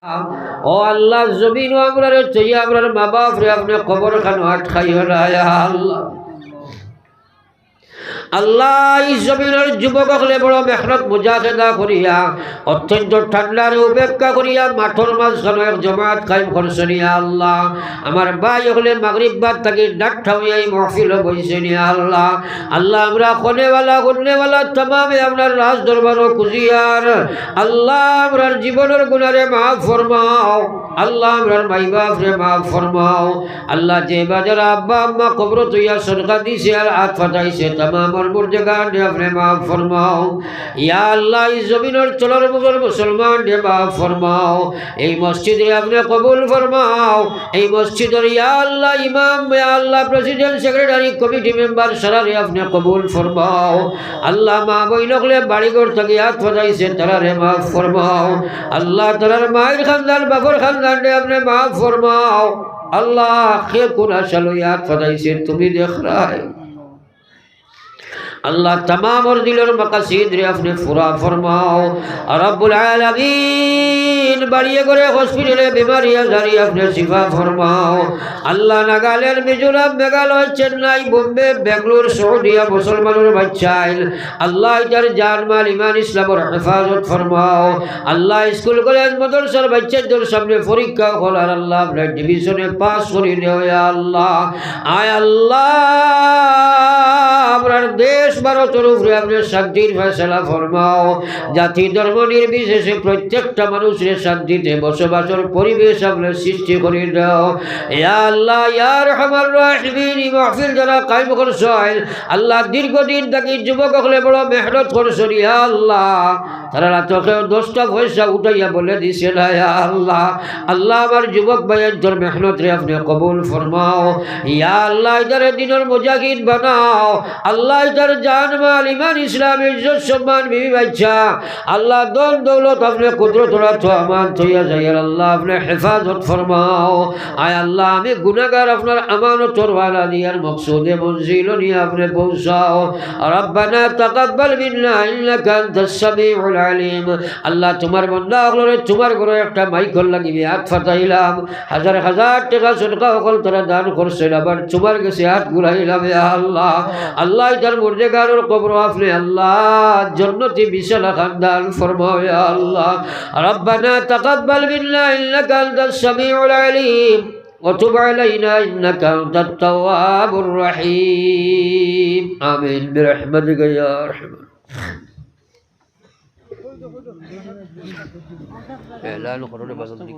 ও আল্লাহ জমিন আমরারে চাইয়া আমরার মা বাপ রে আপনি কবর খান আটকাইও না আল্লাহ। আল্লাহ এই জমিনের যুবক হলে বড় মেহনত মুজাহিদা করিয়া অত্যন্ত ঠান্ডার উপেক্ষা করিয়া মাঠর মাঝখানে এক জমাত কায়েম করছেন আল্লাহ। আমার ভাই হলে মাগরিব বাদ থাকি ডাক্তা হইয়া এই মাহফিল বইছেন আল্লাহ। আল্লাহ আমরা কোনেওয়ালা গুণনেওয়ালা তমামে আপনার রাজ দরবার কুজিয়ার আল্লাহ আমরার জীবনের গুণারে মাফ ফরমাও আল্লাহ আমরার মাই বাপ রে মাফ ফরমাও আল্লাহ। যে বাজার আব্বা আম্মা কবর তুইয়া সরকার দিছে আর হাত ফাটাইছে तमाम मुर्दगान ने अपने माफ फरमाओ या अल्लाह इस जमीन चलर मुगल मुसलमान ने माफ फरमाओ ए मस्जिद ने अपने कबूल फरमाओ ए मस्जिद या अल्लाह इमाम या अल्लाह प्रेसिडेंट सेक्रेटरी कमिटी मेंबर सारा ने अपने कबूल फरमाओ अल्लाह माँ बहनों बाड़ी घर तक याद फजाई से तरा रे माफ फरमाओ अल्लाह तरार मायर खानदान बाबर खानदान ने अपने माफ फरमाओ अल्लाह के कुना चलो याद फजाई से तुम्हें देख रहा है अल्लाह तमाम और दिलों मकासीद रे अपने पूरा फरमाओ रब्बुल आलमीन बढ़िए करे हॉस्पिटले बीमारियां जारी अपने शिफा फरमाओ अल्लाह नागालैंड मिजोरम मेघालय चेन्नई बॉम्बे बेंगलुरु सऊदीया मुसलमानों बच्चाइल अल्लाह इधर जान माल ईमान इस्लाम और हिफाजत फरमाओ अल्लाह स्कूल कॉलेज मदरसार बच्चों सामने परीक्षा खोलार अल्लाह अपने डिवीजने पास करी दो या अल्लाह आय अल्लाह अपना देश ভারতের উপরে আপনি শান্তির ফয়সালা ফরমাও জাতি ধর্ম নির্বিশেষে প্রত্যেকটা মানুষের শান্তিতে বসবাসের পরিবেশ আপনি সৃষ্টি করে দাও ইয়া আল্লাহ ইয়া রহমান রাহিমিন এই মাহফিল যারা কায়েম করছেন আল্লাহ দীর্ঘদিন থেকে যুবক হলে বড় মেহনত করছেন ইয়া আল্লাহ তারা তোকে 10টা পয়সা উঠাইয়া বলে দিছে না ইয়া আল্লাহ আল্লাহ আমার যুবক ভাইয়ের তোর মেহনত রে আপনি কবুল ফরমাও ইয়া আল্লাহ ইদারে দিনের মুজাহিদ বানাও আল্লাহ ইদার जान माल ईमान इस्लाम इज्जत सम्मान बीवी बच्चा अल्लाह दौल दौलत अपने कुदरत तो अमान तो या जयर अल्लाह अपने हिफाजत फरमाओ आय अल्लाह हमें गुनाहगार अपना अमानत और वाला दियार मकसूद मंजिल निया अपने पहुंचाओ रब्बना तकब्बल मिन्ना इन्नका अंतस समीउल अलीम अल्लाह तुम्हार बंदा अगले तुम्हार घरे একটা মাইক লাগিয়ে হাত ফাটাইলাম হাজার হাজার টাকা সদকা হল তোরা দান করছেন আবার তোমার কাছে হাত গুলাইলাম ইয়া আল্লাহ আল্লাহ ইদার মুর্দে गारों कब्र आपने अल्लाह जन्नती बिशला खानदान फरमाओ या अल्लाह रब्बना तकब्बल मिन्ना इन्नका अंतस समीउल अलीम वतुब अलैना इन्नका अंतत तव्वाबुर रहीम आमीन बिरहमतिका या रहमान ऐलान करो ने बदल दी